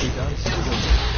velocidad segunda.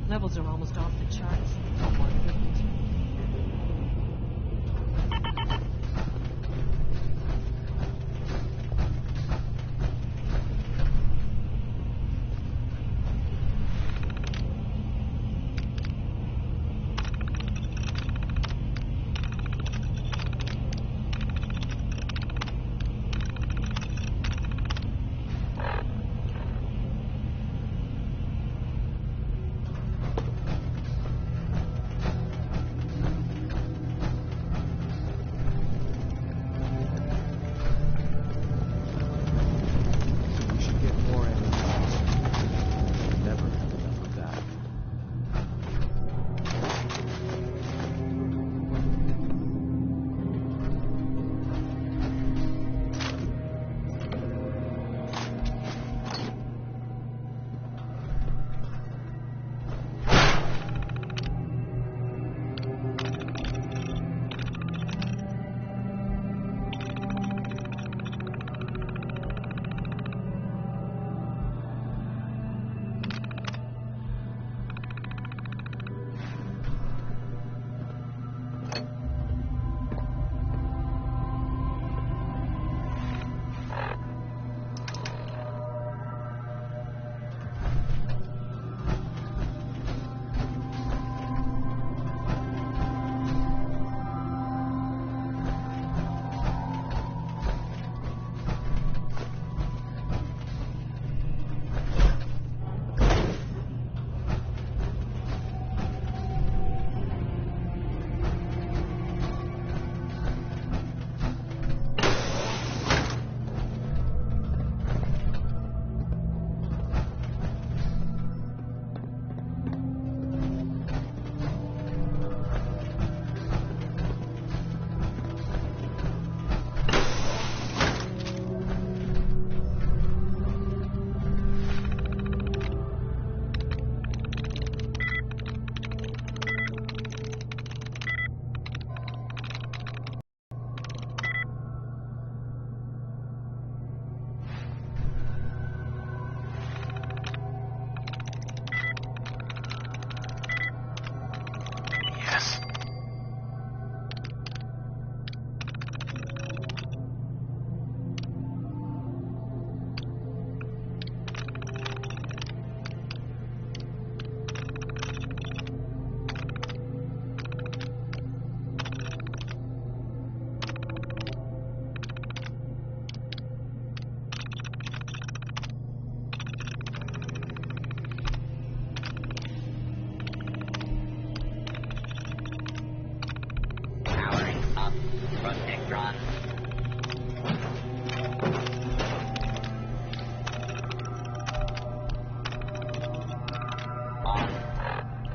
Levels are almost off the charts. Oh, my goodness.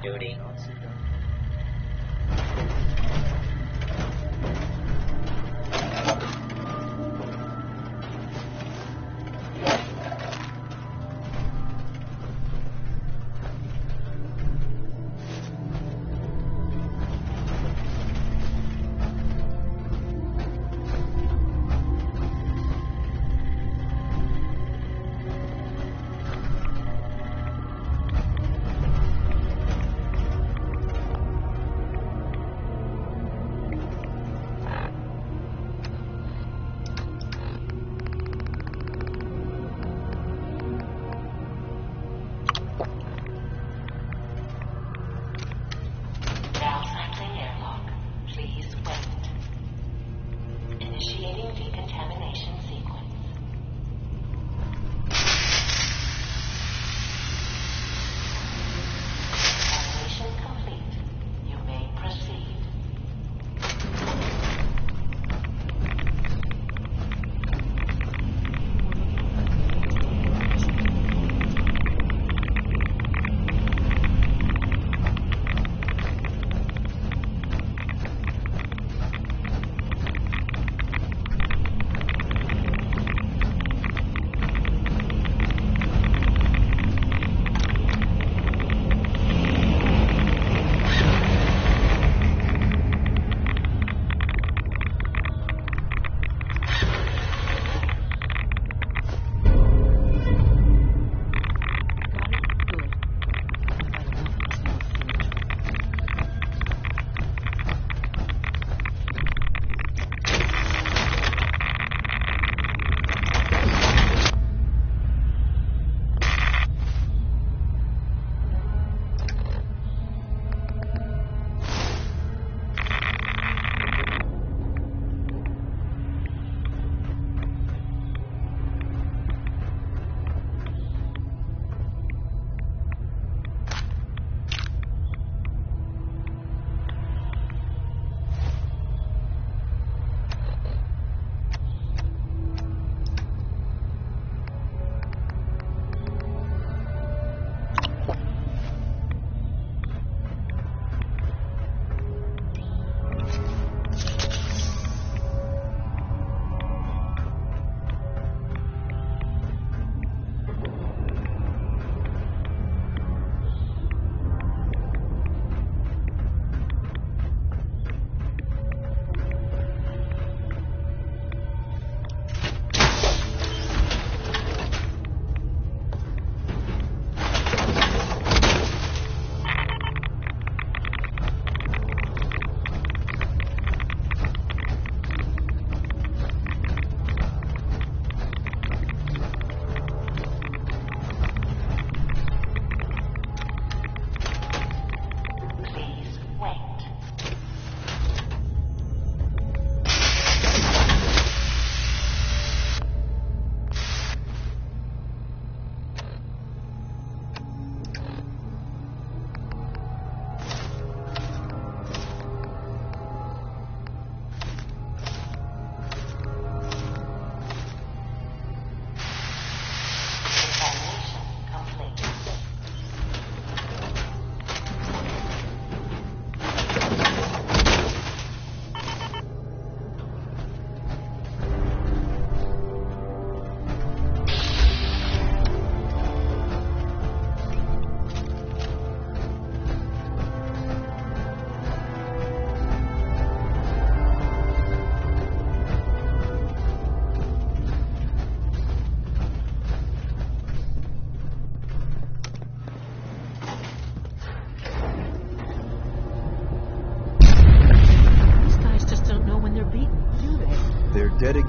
Duty.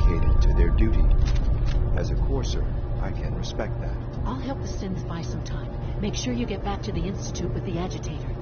dedicated to their duty. As a courser, I can respect that. I'll help the synth buy some time. Make sure you get back to the institute with the agitator.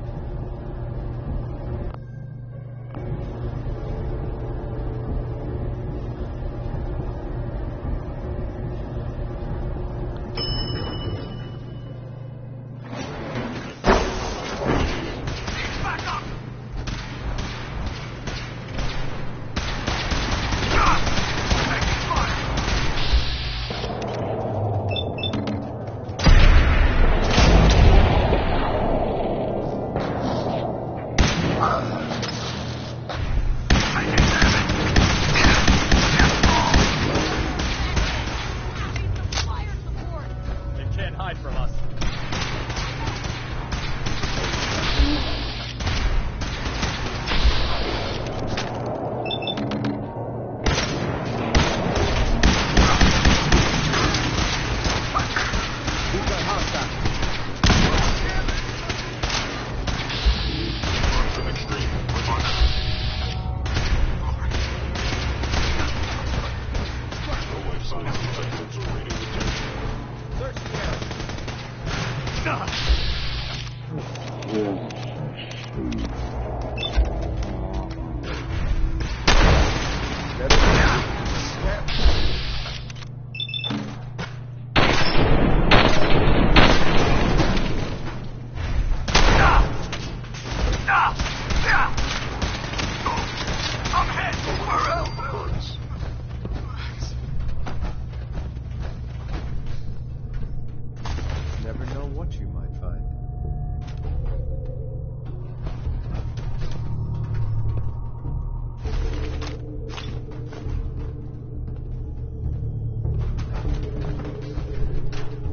Never know what you might find.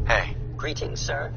Hey. Greetings, sir.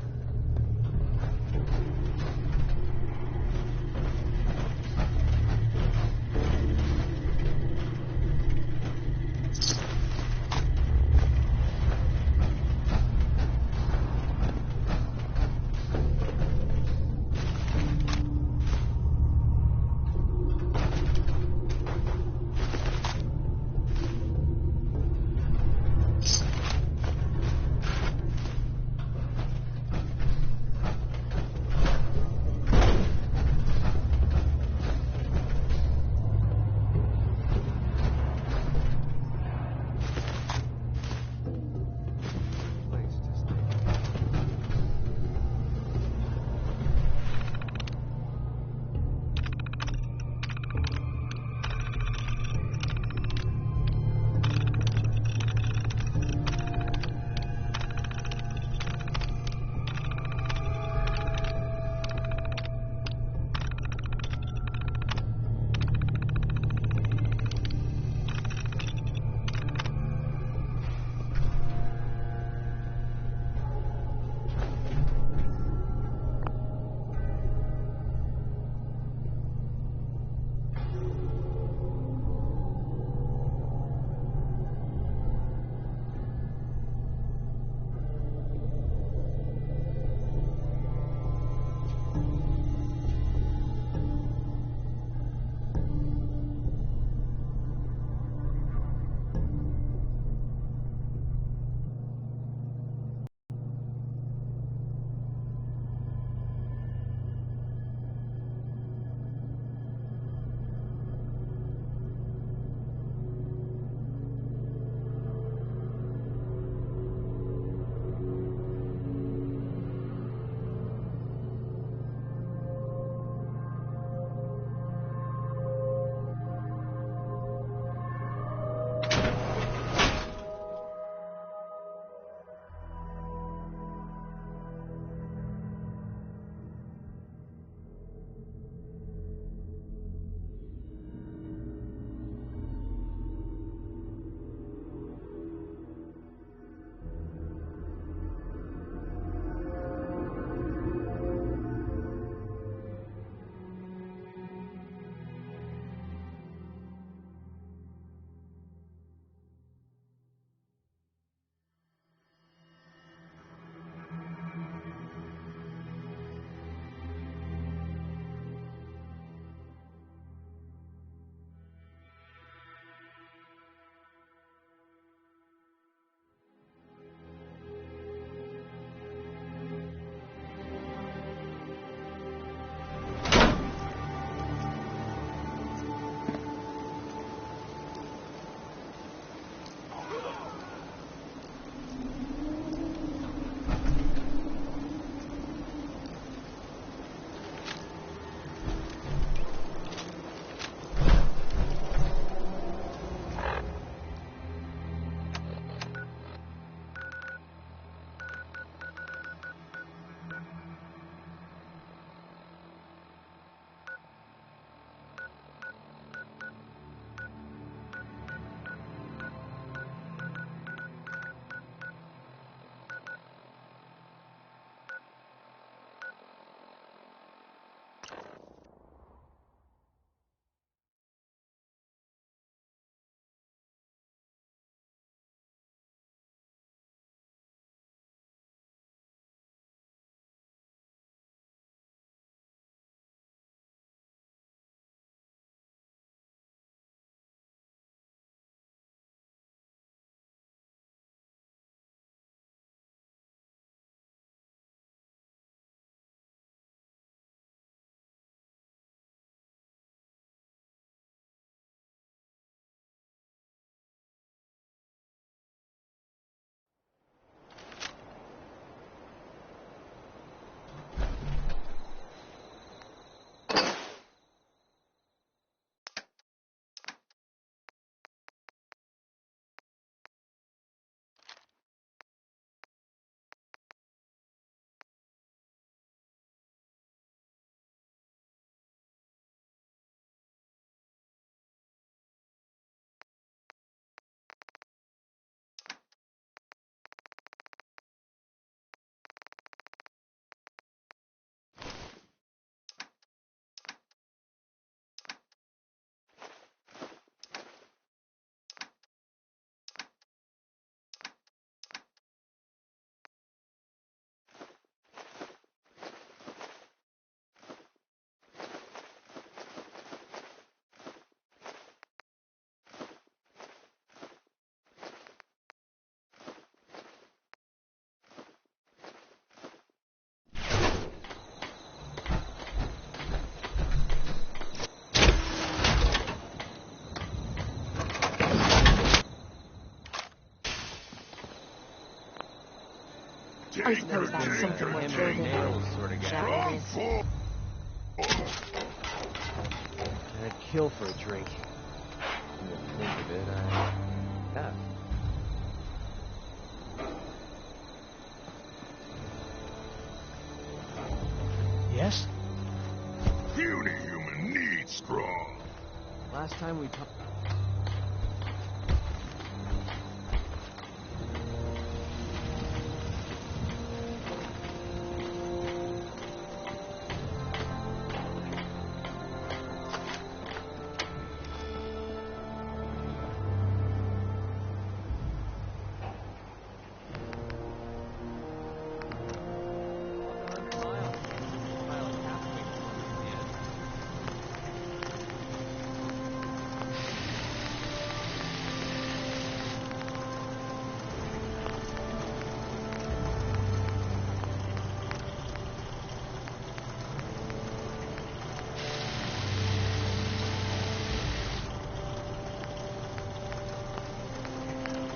I suppose that's something worth building. Shall we? I'd kill for a drink. Come to think of it, I have. Yes? Puny human needs strong. Last time we talked...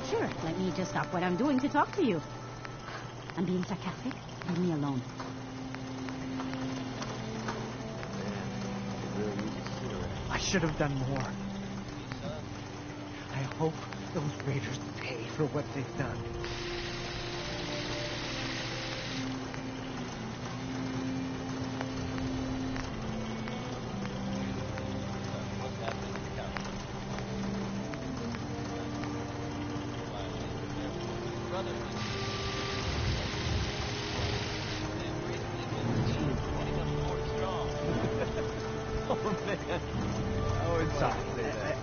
Sure, let me just stop what I'm doing to talk to you. I'm being sarcastic. Leave me alone. I should have done more. I hope those raiders pay for what they've done.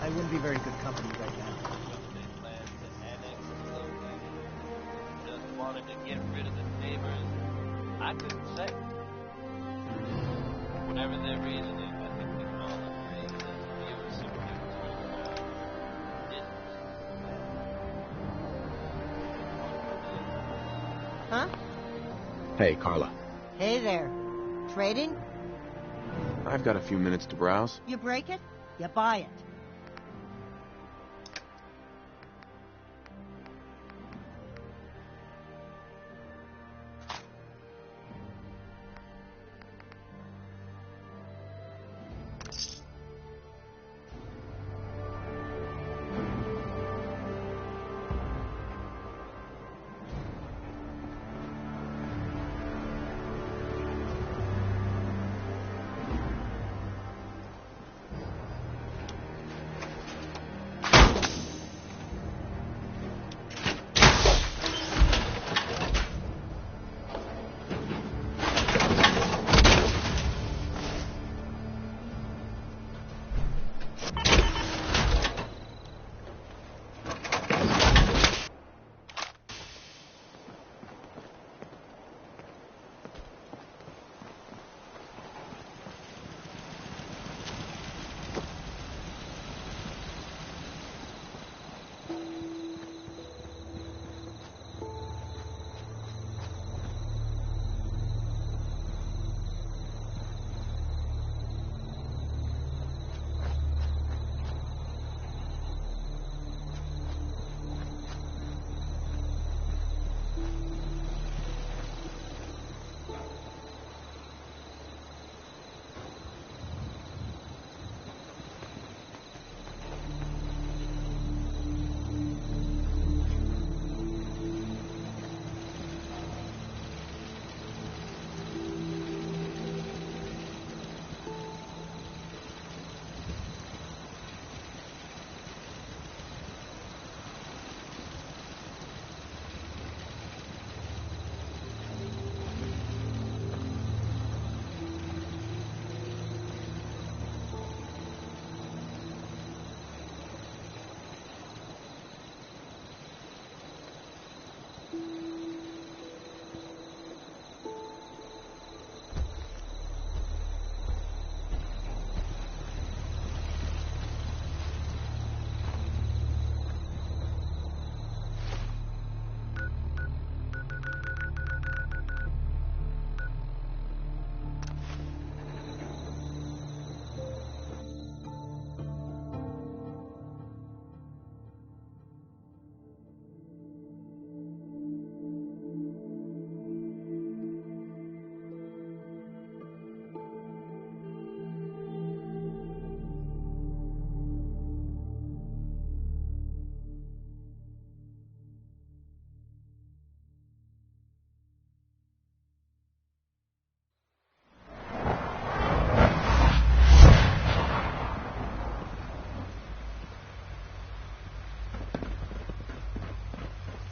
I wouldn't be very good company right now. Just wanted to get rid of the neighbors. I couldn't say. Whatever their reason is, I think we can all agree that there was some people didn't. Huh? Hey, Carla. Hey there. Trading? I've got a few minutes to browse. You break it, you buy it.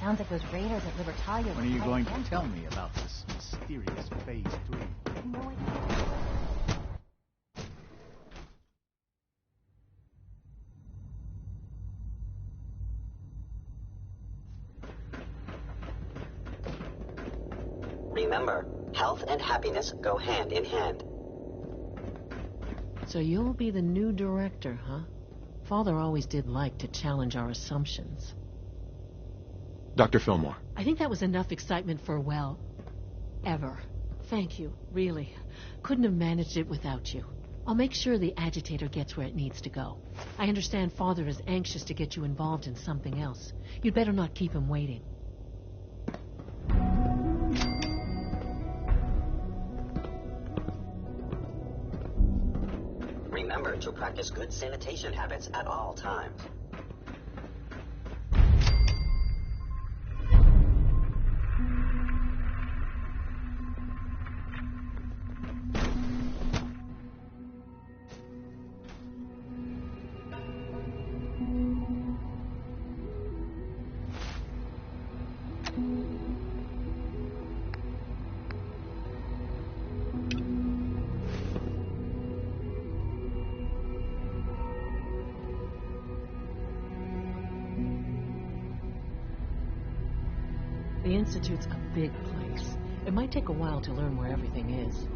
Sounds like those raiders at Libertalia. When are you going to tell me about this mysterious Phase 3? No idea. Remember, health and happiness go hand in hand. So you'll be the new director, huh? Father always did like to challenge our assumptions. Dr. Fillmore. I think that was enough excitement for, well, ever. Thank you, really. Couldn't have managed it without you. I'll make sure the agitator gets where it needs to go. I understand Father is anxious to get you involved in something else. You'd better not keep him waiting. Remember to practice good sanitation habits at all times. The Institute's a big place. It might take a while to learn where everything is.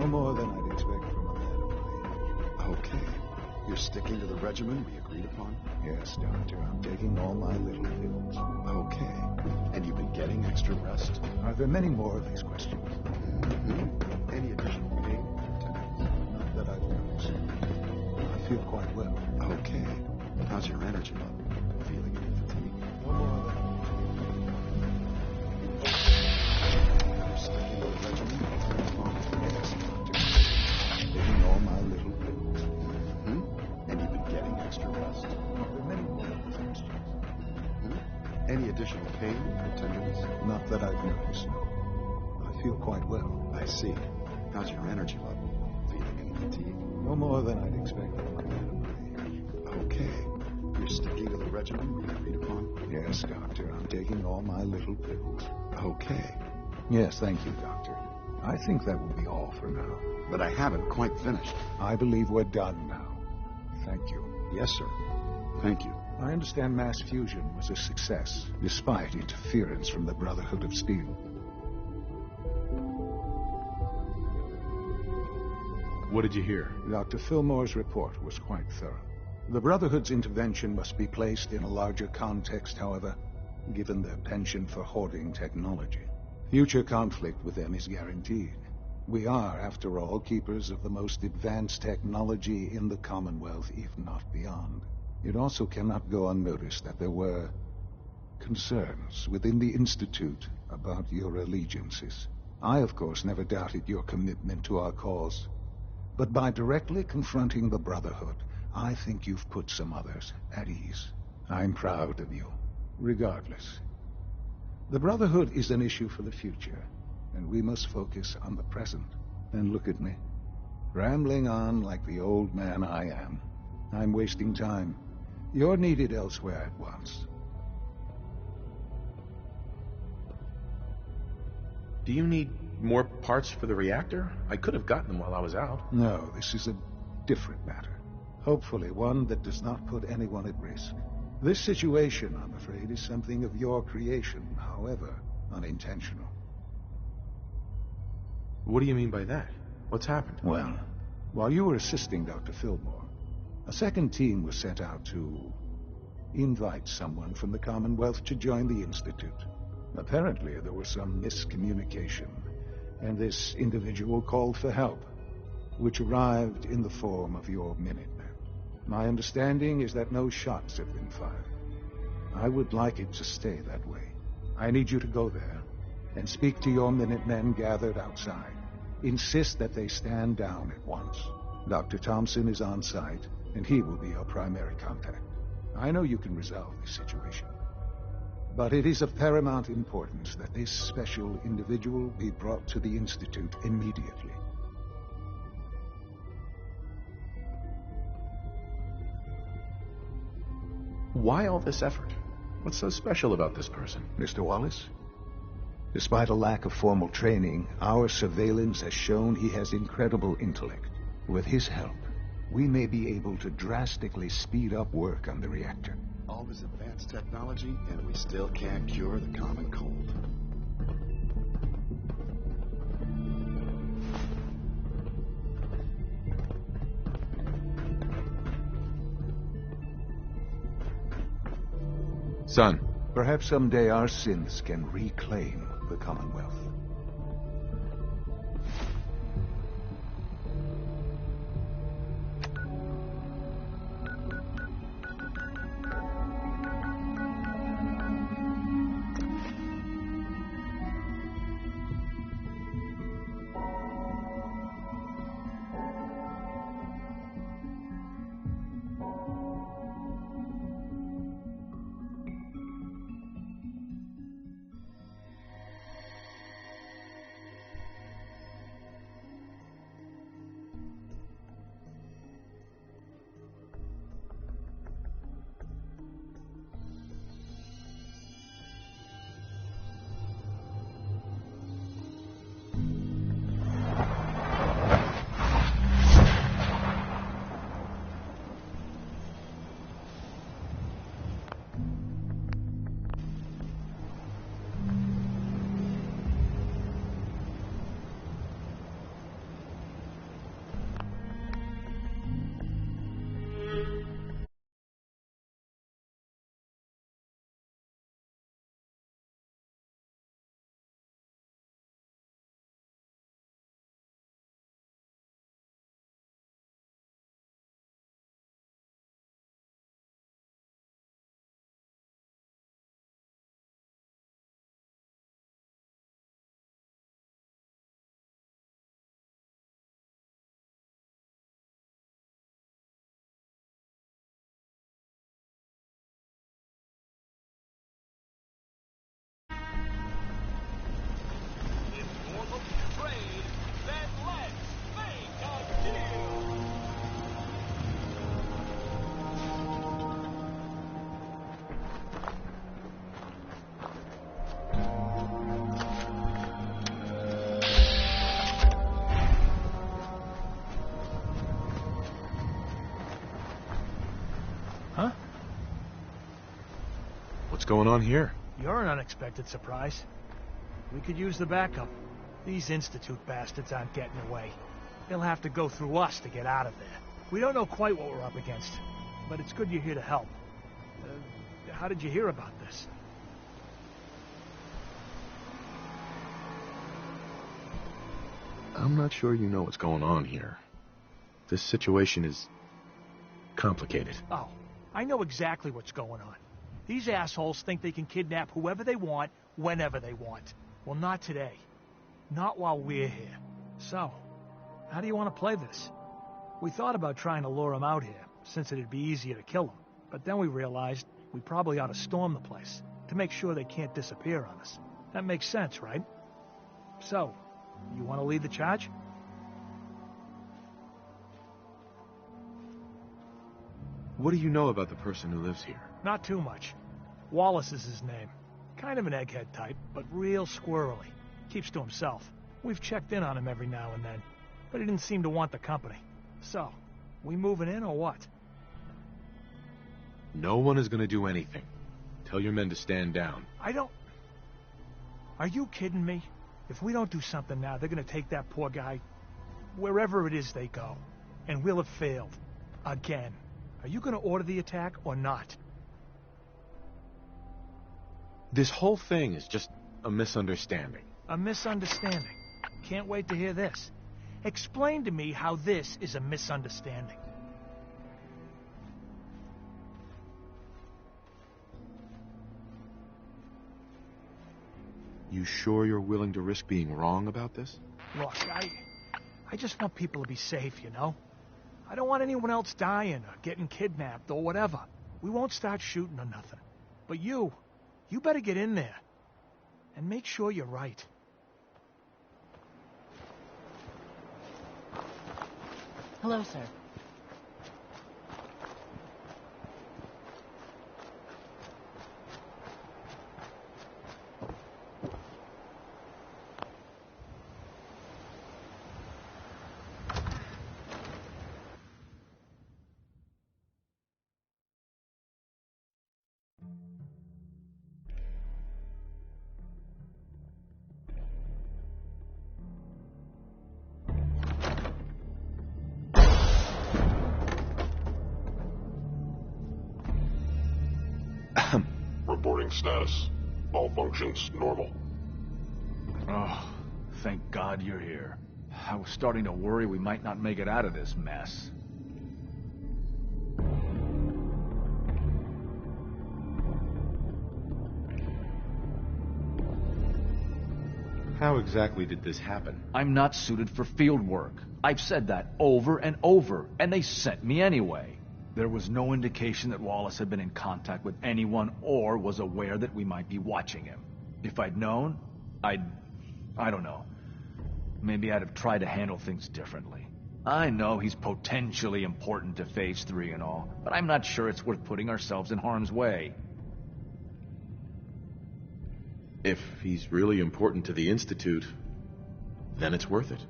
No more than I'd expect from a man of my age. Okay. You're sticking to the regimen we agreed upon? Yes, Doctor, I'm taking all my little pills. Okay. And you've been getting extra rest? Are there many more of these questions? Mm-hmm. Any additional pain? Not that I've noticed. I feel quite well. Okay. How's your energy level? Feeling any fatigue? No more than You're sticking to the regimen we agreed upon? yes, Doctor. Taking all my little pills. Mm-hmm. And you've been getting extra rest? Are there many more of these questions? Mm-hmm. Any additional pain or tenderness? Not that I've noticed, no. I feel quite well. I see. How's your energy level? Feeling any fatigue? No more than I'd expect from a man of my age. Okay. You're sticking to the regimen we agreed upon? Yes, Doctor, I'm taking all my little pills. Okay. Yes, thank you, Doctor. I think that will be all for now. But I haven't quite finished. I believe we're done now. Thank you. Yes, sir. Thank you. I understand mass fusion was a success, despite interference from the Brotherhood of Steel. What did you hear? Dr. Fillmore's report was quite thorough. The Brotherhood's intervention must be placed in a larger context, however, given their penchant for hoarding technology. Future conflict with them is guaranteed. We are, after all, keepers of the most advanced technology in the Commonwealth, if not beyond. It also cannot go unnoticed that there were concerns within the Institute about your allegiances. I, of course, never doubted your commitment to our cause. But by directly confronting the Brotherhood, I think you've put some others at ease. I'm proud of you, regardless. The Brotherhood is an issue for the future, and we must focus on the present. And look at me, rambling on like the old man I am. I'm wasting time. You're needed elsewhere at once. Do you need more parts for the reactor? I could have gotten them while I was out. No, this is a different matter. Hopefully one that does not put anyone at risk. This situation, I'm afraid, is something of your creation, however unintentional. What do you mean by that? What's happened? Well, while you were assisting Dr. Fillmore, a second team was sent out to invite someone from the Commonwealth to join the Institute. Apparently, there was some miscommunication, and this individual called for help, which arrived in the form of your Minutemen. My understanding is that no shots have been fired. I would like it to stay that way. I need you to go there and speak to your Minutemen gathered outside. Insist that they stand down at once. Dr. Thompson is on site, and he will be your primary contact. I know you can resolve this situation, but it is of paramount importance that this special individual be brought to the Institute immediately. Why all this effort? What's so special about this person? Mr. Wallace? Despite a lack of formal training, our surveillance has shown he has incredible intellect. With his help, we may be able to drastically speed up work on the reactor. All this advanced technology, and we still can't cure the common cold. Son. Perhaps someday our synths can reclaim the Commonwealth. What's going on here? You're an unexpected surprise. We could use the backup. These Institute bastards aren't getting away. They'll have to go through us to get out of there. We don't know quite what we're up against, but it's good you're here to help. How did you hear about this? I'm not sure you know what's going on here. This situation is complicated. Oh, I know exactly what's going on. These assholes think they can kidnap whoever they want, whenever they want. Well, not today. Not while we're here. So, how do you want to play this? We thought about trying to lure them out here, since it'd be easier to kill them. But then we realized we probably ought to storm the place, to make sure they can't disappear on us. That makes sense, right? So, you want to lead the charge? What do you know about the person who lives here? Not too much. Wallace is his name. Kind of an egghead type, but real squirrely. Keeps to himself. We've checked in on him every now and then, but he didn't seem to want the company. So, we moving in or what? No one is going to do anything. Tell your men to stand down. Are you kidding me? If we don't do something now, they're going to take that poor guy wherever it is they go. And we'll have failed. Again. Are you going to order the attack or not? This whole thing is just a misunderstanding. A misunderstanding. Can't wait to hear this. Explain to me how this is a misunderstanding. You sure you're willing to risk being wrong about this? Look, I just want people to be safe, you know? I don't want anyone else dying or getting kidnapped or whatever. We won't start shooting or nothing. But you better get in there. And make sure you're right. Hello, sir. Reporting status. All functions normal. Oh, thank God you're here. I was starting to worry we might not make it out of this mess. How exactly did this happen? I'm not suited for field work. I've said that over and over, and they sent me anyway. There was no indication that Wallace had been in contact with anyone or was aware that we might be watching him. If I'd known, I don't know. Maybe I'd have tried to handle things differently. I know he's potentially important to Phase 3 and all, but I'm not sure it's worth putting ourselves in harm's way. If he's really important to the Institute, then it's worth it.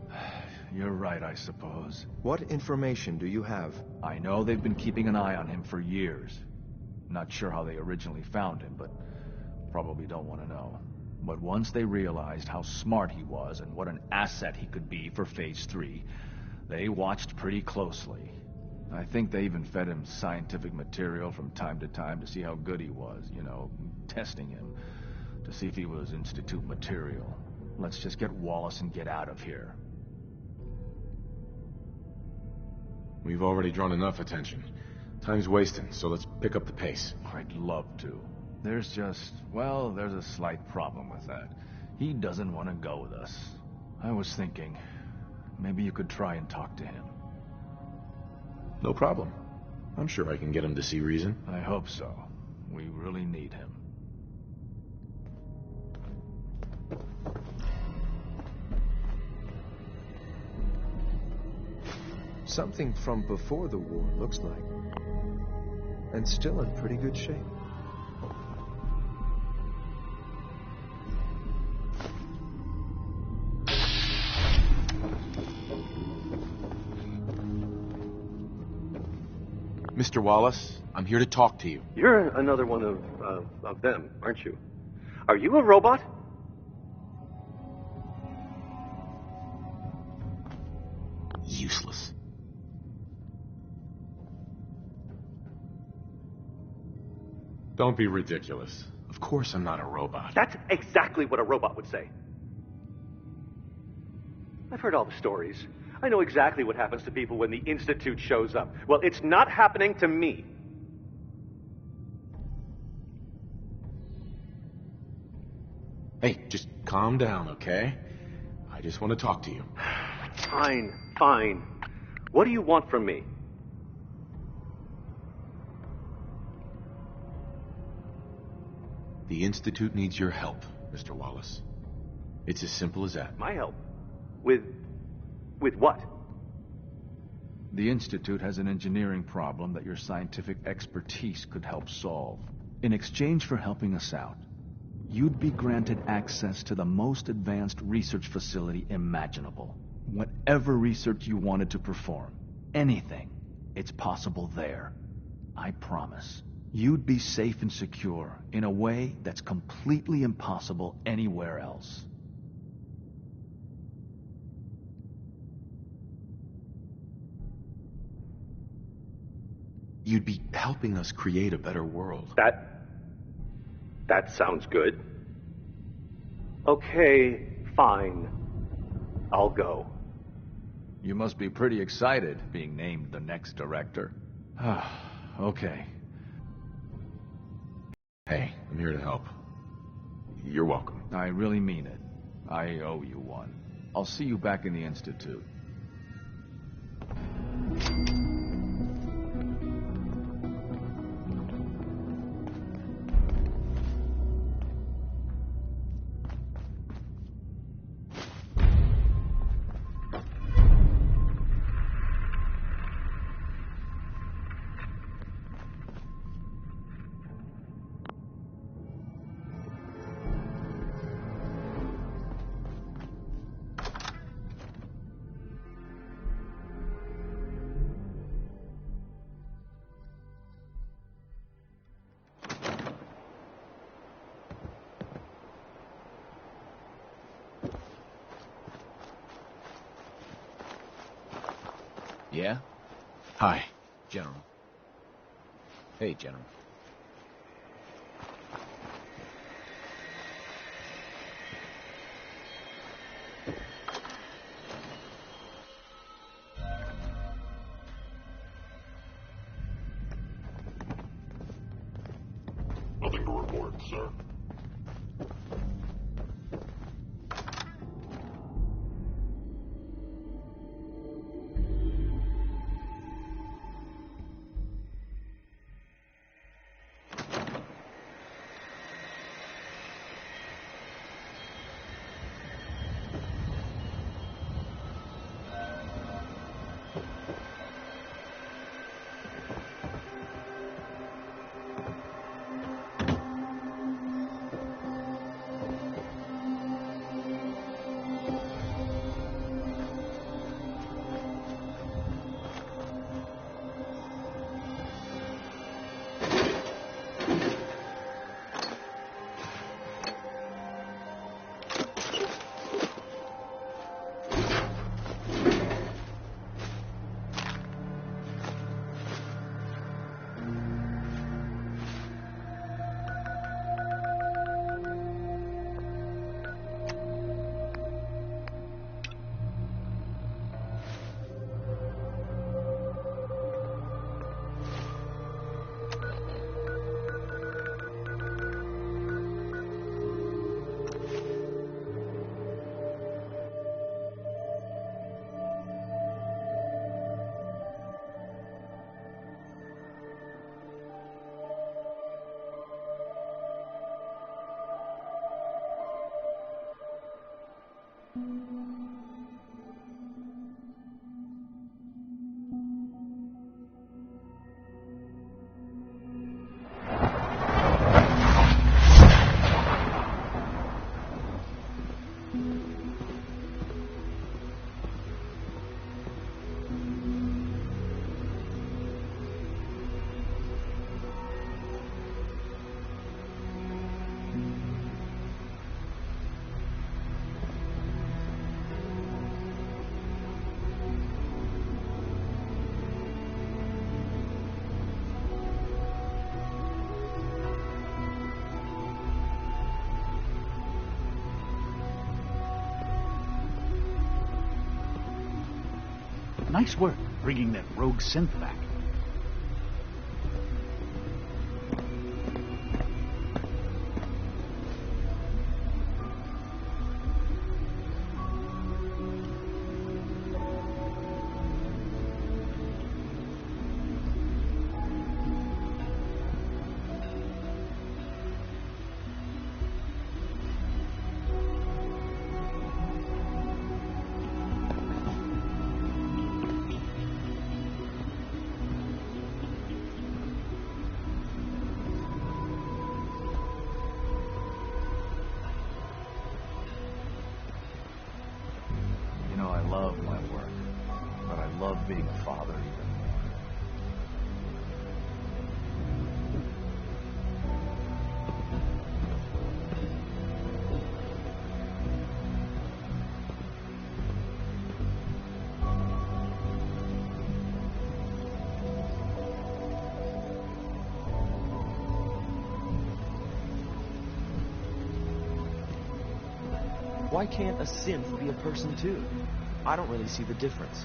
You're right, I suppose. What information do you have? I know they've been keeping an eye on him for years. Not sure how they originally found him, but probably don't want to know. But once they realized how smart he was and what an asset he could be for Phase 3, they watched pretty closely. I think they even fed him scientific material from time to time to see how good he was, you know, testing him, to see if he was Institute material. Let's just get Wallace and get out of here. We've already drawn enough attention. Time's wasting, so let's pick up the pace. I'd love to. There's a slight problem with that. He doesn't want to go with us. I was thinking, maybe you could try and talk to him. No problem. I'm sure I can get him to see reason. I hope so. We really need him. Something from before the war, looks like. And still in pretty good shape. Mr. Wallace, I'm here to talk to you. You're another one of them, aren't you? Are you a robot? Useless. Don't be ridiculous. Of course I'm not a robot. That's exactly what a robot would say. I've heard all the stories. I know exactly what happens to people when the Institute shows up. Well, it's not happening to me. Hey, just calm down, okay? I just want to talk to you. Fine, fine. What do you want from me? The Institute needs your help, Mr. Wallace. It's as simple as that. My help? With what? The Institute has an engineering problem that your scientific expertise could help solve. In exchange for helping us out, you'd be granted access to the most advanced research facility imaginable. Whatever research you wanted to perform, anything, it's possible there. I promise. You'd be safe and secure in a way that's completely impossible anywhere else. You'd be helping us create a better world. That sounds good. Okay, fine. I'll go. You must be pretty excited being named the next director. Okay. Hey, I'm here to help. You're welcome. I really mean it. I owe you one. I'll see you back in the Institute. Yeah? Hi, General. Hey, General. Nothing to report, sir. Nice work bringing that rogue synth back. I love my work, but I love being a father even more. Why can't a synth be a person too? I don't really see the difference.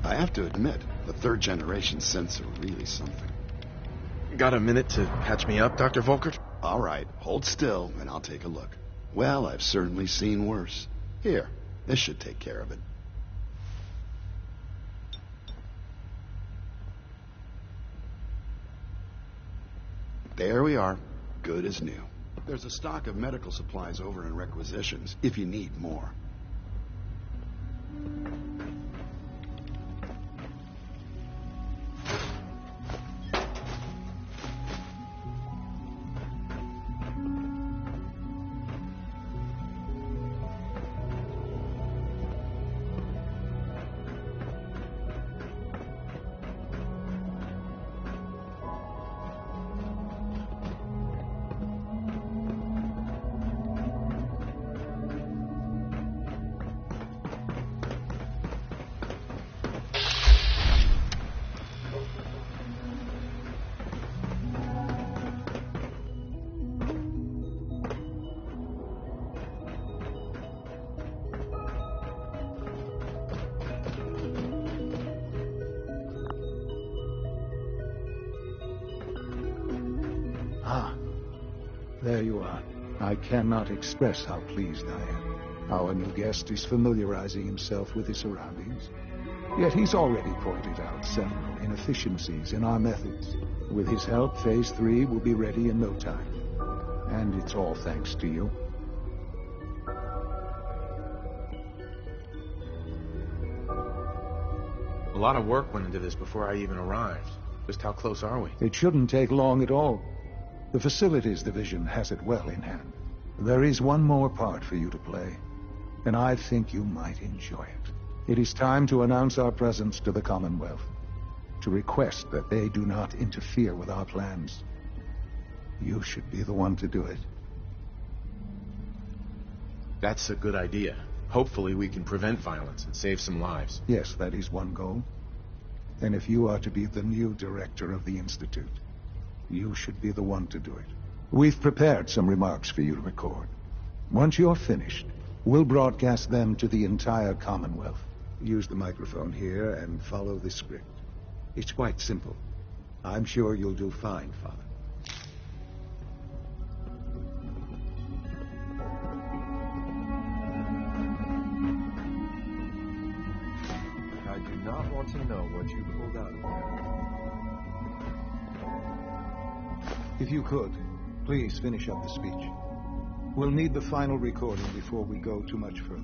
I have to admit, the third-generation synths are really something. Got a minute to catch me up, Dr. Volkert? All right, hold still, and I'll take a look. Well, I've certainly seen worse. Here, this should take care of it. There we are. Good as new. There's a stock of medical supplies over in requisitions, if you need more. Ah, there you are. I cannot express how pleased I am. Our new guest is familiarizing himself with his surroundings. Yet he's already pointed out several inefficiencies in our methods. With his help, Phase 3 will be ready in no time. And it's all thanks to you. A lot of work went into this before I even arrived. Just how close are we? It shouldn't take long at all. The Facilities Division has it well in hand. There is one more part for you to play, and I think you might enjoy it. It is time to announce our presence to the Commonwealth, to request that they do not interfere with our plans. You should be the one to do it. That's a good idea. Hopefully we can prevent violence and save some lives. Yes, that is one goal. And if you are to be the new director of the Institute, you should be the one to do it. We've prepared some remarks for you to record. Once you're finished, we'll broadcast them to the entire Commonwealth. Use the microphone here and follow the script. It's quite simple. I'm sure you'll do fine, Father. I do not want to know what you pulled out of there. If you could, please finish up the speech. We'll need the final recording before we go too much further.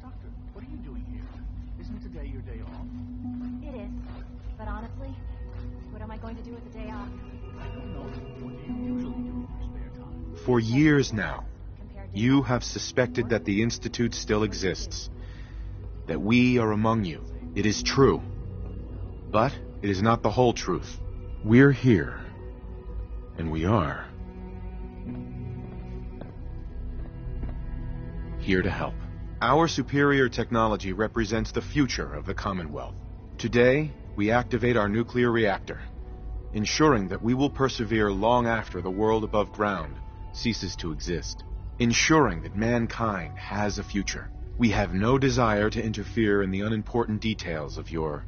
Doctor, what are you doing here? Isn't today your day off? It is. But honestly, what am I going to do with the day off? I don't know. What do you usually do in your spare time? For years now, you have suspected that the Institute still exists, that we are among you. It is true. But it is not the whole truth. We're here, and we are here to help. Our superior technology represents the future of the Commonwealth. Today, we activate our nuclear reactor, ensuring that we will persevere long after the world above ground ceases to exist, ensuring that mankind has a future. We have no desire to interfere in the unimportant details of your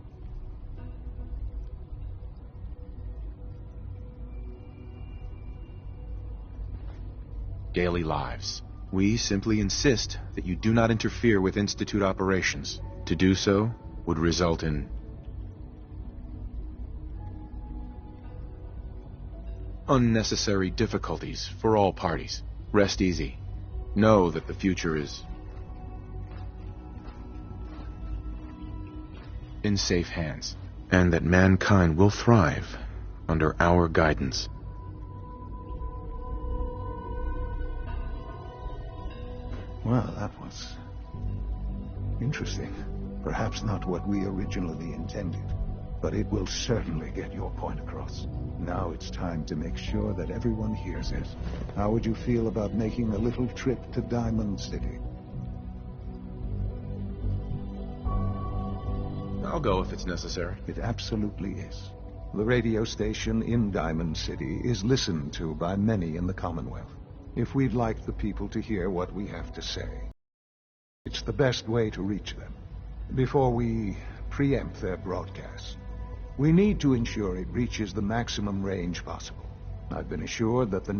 daily lives. We simply insist that you do not interfere with Institute operations. To do so would result in unnecessary difficulties for all parties. Rest easy. Know that the future is in safe hands, and that mankind will thrive under our guidance. Well, that was interesting. Perhaps not what we originally intended, but it will certainly get your point across. Now it's time to make sure that everyone hears it. How would you feel about making a little trip to Diamond City? I'll go if it's necessary. It absolutely is. The radio station in Diamond City is listened to by many in the Commonwealth. If we'd like the people to hear what we have to say, it's the best way to reach them. Before we preempt their broadcast, we need to ensure it reaches the maximum range possible. I've been assured that the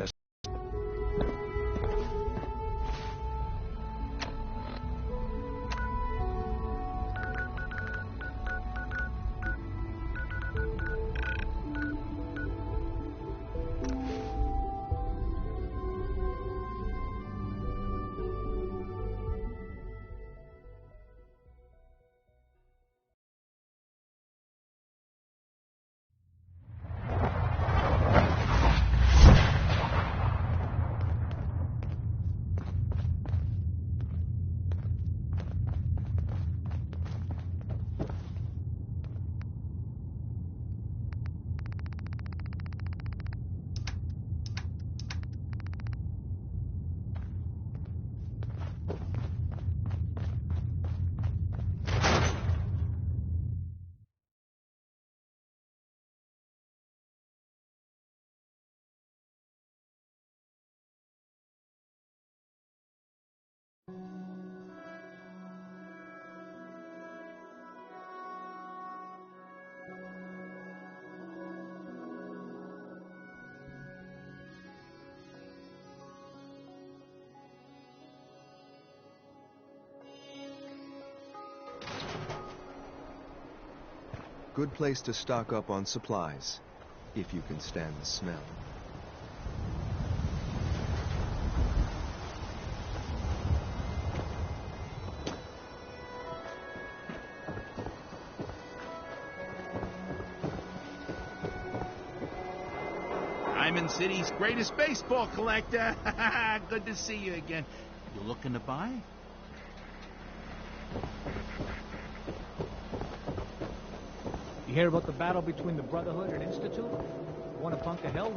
Good place to stock up on supplies, if you can stand the smell. Diamond City's greatest baseball collector. Good to see you again. You looking to buy? You hear about the battle between the Brotherhood and Institute? Want a Bunker Hill?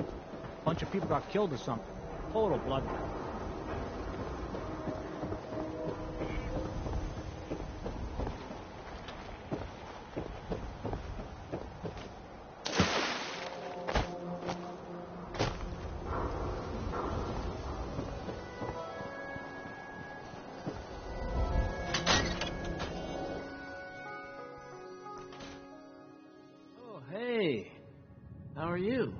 A bunch of people got killed or something. Total bloodbath. Hey, how are you?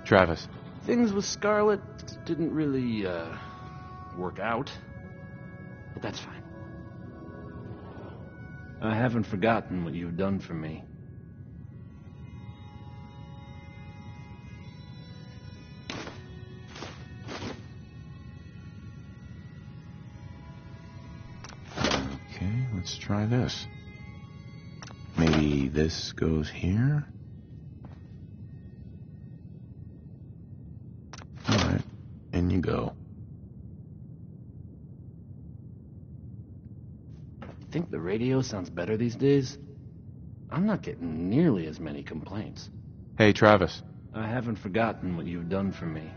Travis. Things with Scarlet didn't really, work out. But that's fine. I haven't forgotten what you've done for me. Okay, let's try this. Maybe this goes here? Alright, in you go. Think the radio sounds better these days? I'm not getting nearly as many complaints. Hey, Travis. I haven't forgotten what you've done for me.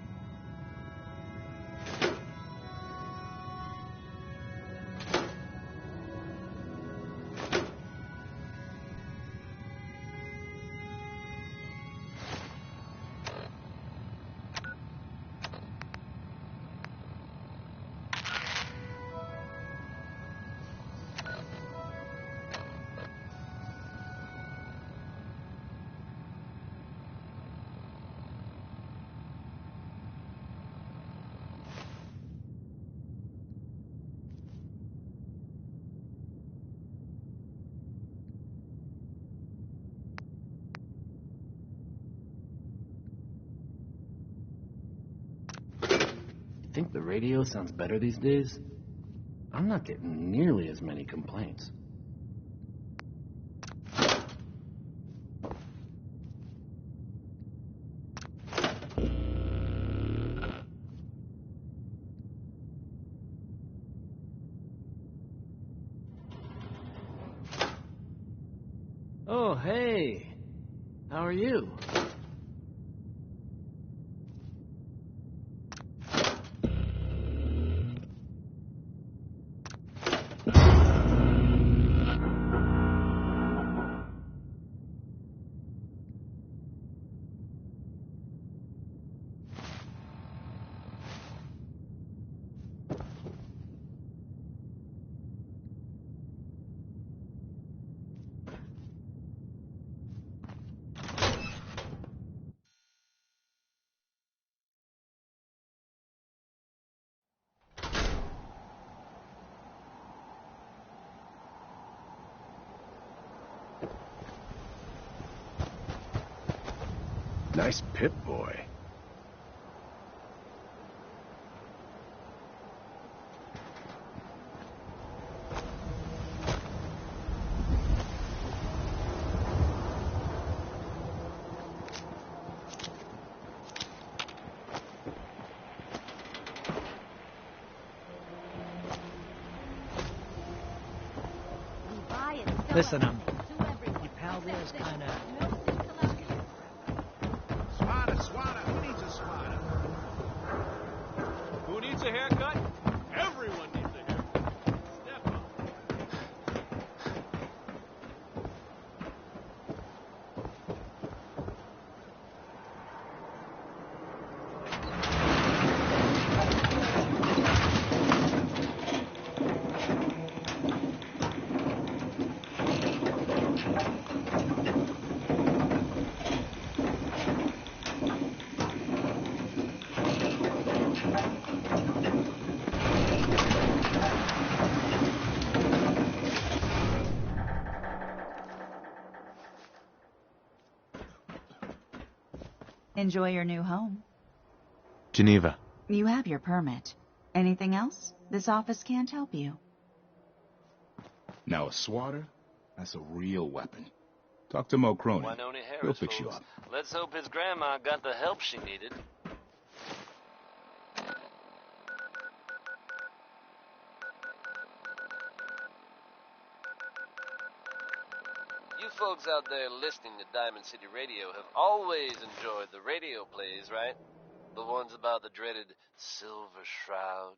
think the radio sounds better these days? I'm not getting nearly as many complaints. Oh, hey. How are you? Nice Pip-Boy. Listen, your pal there is kind of... Swatter, who needs a swatter? Who needs a haircut? Everyone needs a haircut. Step up. Enjoy your new home. Geneva. You have your permit. Anything else? This office can't help you. Now a swatter? That's a real weapon. Talk to Mo Cronin. Winona Harris, He'll fix you folks. up. Let's hope his grandma got the help she needed. You folks out there listening to Diamond City Radio have always enjoyed the radio plays, right? The ones about the dreaded Silver Shroud.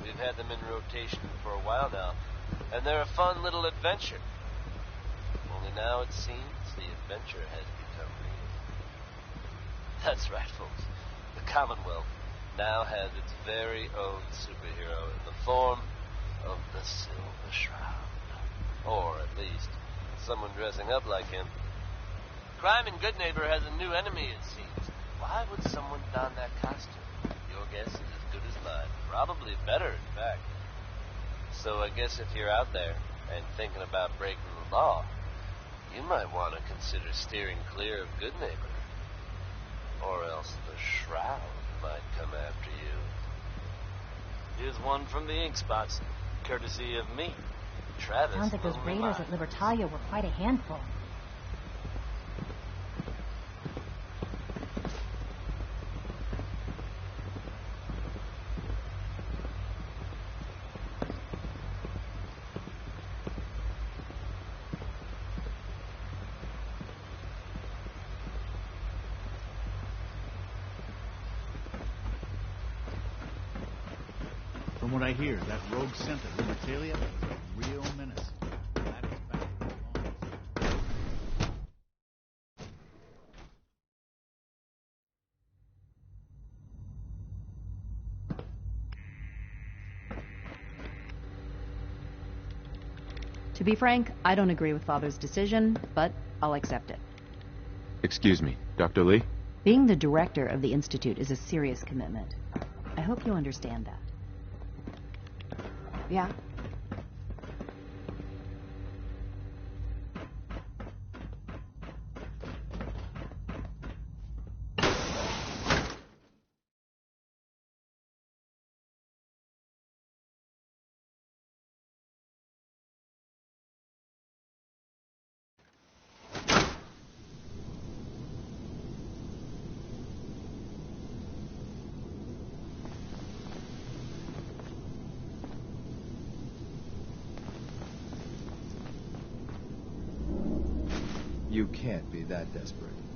We've had them in rotation for a while now, and they're a fun little adventure. Only now it seems the adventure has become real. That's right, folks. The Commonwealth now has its very own superhero in the form of the Silver Shroud. Or, at least, someone dressing up like him. Crime in Goodneighbor has a new enemy, it seems. Why would someone don that costume? Your guess is as good as mine. Probably better, in fact. So I guess if you're out there and thinking about breaking the law, you might want to consider steering clear of Goodneighbor. Or else the Shroud might come after you. Here's one from the Ink Spots, courtesy of me, Travis. Sounds like those raiders at Libertalia were quite a handful. From what I hear, that rogue scent at Libertalia is a real menace. That is back for long. To be frank, I don't agree with Father's decision, but I'll accept it. Excuse me, Dr. Lee? Being the director of the Institute is a serious commitment. I hope you understand that. Yeah. You can't be that desperate.